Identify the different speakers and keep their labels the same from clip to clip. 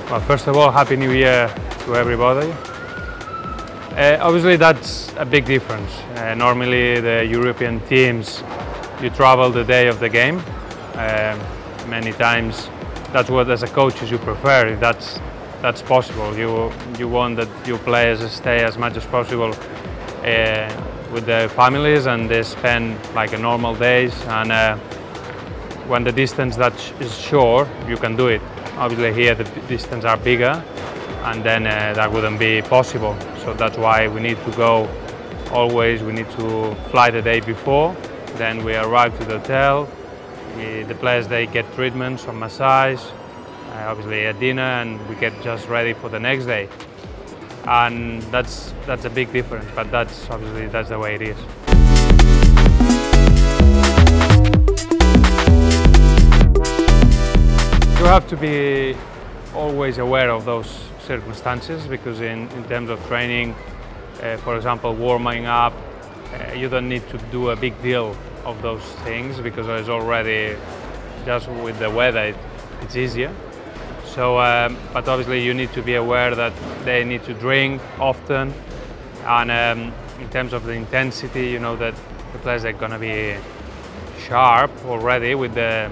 Speaker 1: Well, first of all, Happy New Year to everybody. Obviously, that's a big difference. Normally, the European teams, you travel the day of the game. Many times, that's what, as a coach, you prefer. If that's possible, you want that your players stay as much as possible with their families, and they spend like a normal days. And when the distance that is short, you can do it. Obviously, here the distance are bigger, and then that wouldn't be possible. So that's why we need to go always. We need to fly the day before. Then we arrive to the hotel. The players, they get treatments, some massage, obviously a dinner, and we get just ready for the next day. And that's a big difference, but that's obviously that's the way it is. You have to be always aware of those circumstances, because in terms of training, for example, warming up, you don't need to do a big deal of those things, because it's already just with the weather it's easier. So, but obviously you need to be aware that they need to drink often, and in terms of the intensity, you know that the players are going to be sharp already with the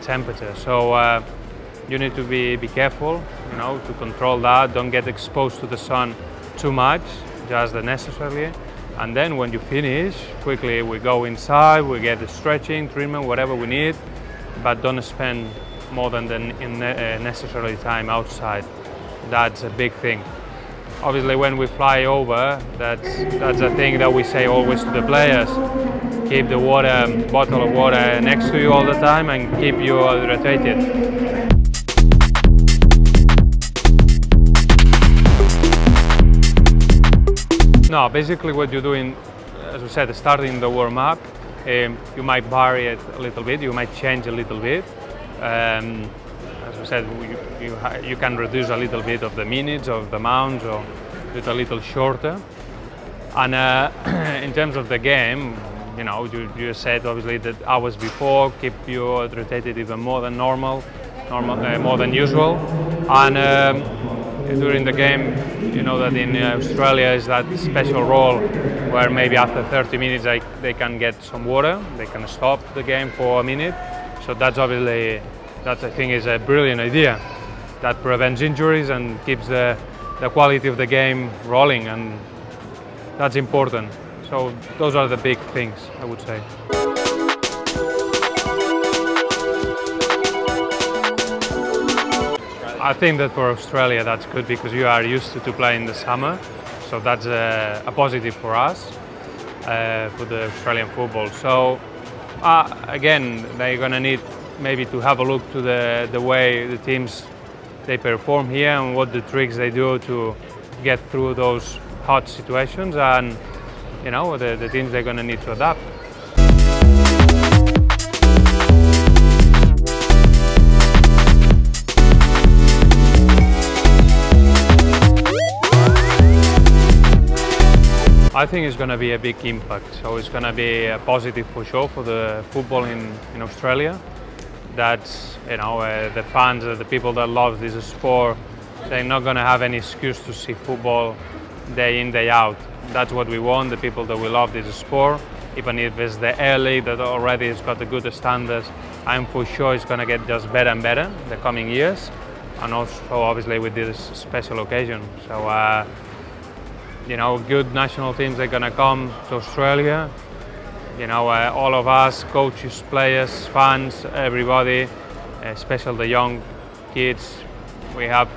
Speaker 1: temperature. So you need to be careful, you know, to control that. Don't get exposed to the sun too much, just the necessary. And then when you finish, quickly we go inside, we get the stretching, treatment, whatever we need, but don't spend more than the necessary time outside. That's a big thing. Obviously, when we fly over, that's a thing that we say always to the players. Keep the bottle of water next to you all the time and keep you hydrated. No, basically what you're doing, as we said, starting the warm-up, you might vary it a little bit, you might change a little bit. As we said, you can reduce a little bit of the minutes, of the amounts, or do it a little shorter. And in terms of the game, you know, you said obviously that hours before, keep you hydrated even more than normal, more than usual. And during the game, you know that in Australia is that special role where maybe after 30 minutes they can get some water, they can stop the game for a minute. So that's obviously, that I think is a brilliant idea. That prevents injuries and keeps the quality of the game rolling, and that's important. So those are the big things, I would say. I think that for Australia that's good, because you are used to play in the summer, so that's a positive for us, for the Australian football. So again, they're going to need maybe to have a look to the way the teams they perform here and what the tricks they do to get through those hot situations, and you know the teams they're going to need to adapt. I think it's going to be a big impact, so it's going to be a positive for sure for the football in Australia. That's, you know, the fans, the people that love this sport, they're not going to have any excuse to see football day in, day out. That's what we want, the people that will love this sport. Even if it's the A-League that already has got the good standards, I'm for sure it's going to get just better and better in the coming years, and also obviously with this special occasion. So, you know, good national teams are going to come to Australia. You know, all of us, coaches, players, fans, everybody, especially the young kids. We have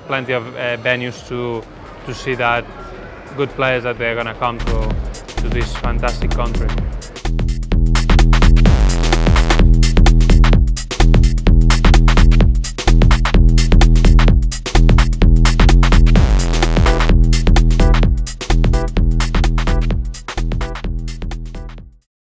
Speaker 1: plenty of venues to see that good players that they're going to come to this fantastic country.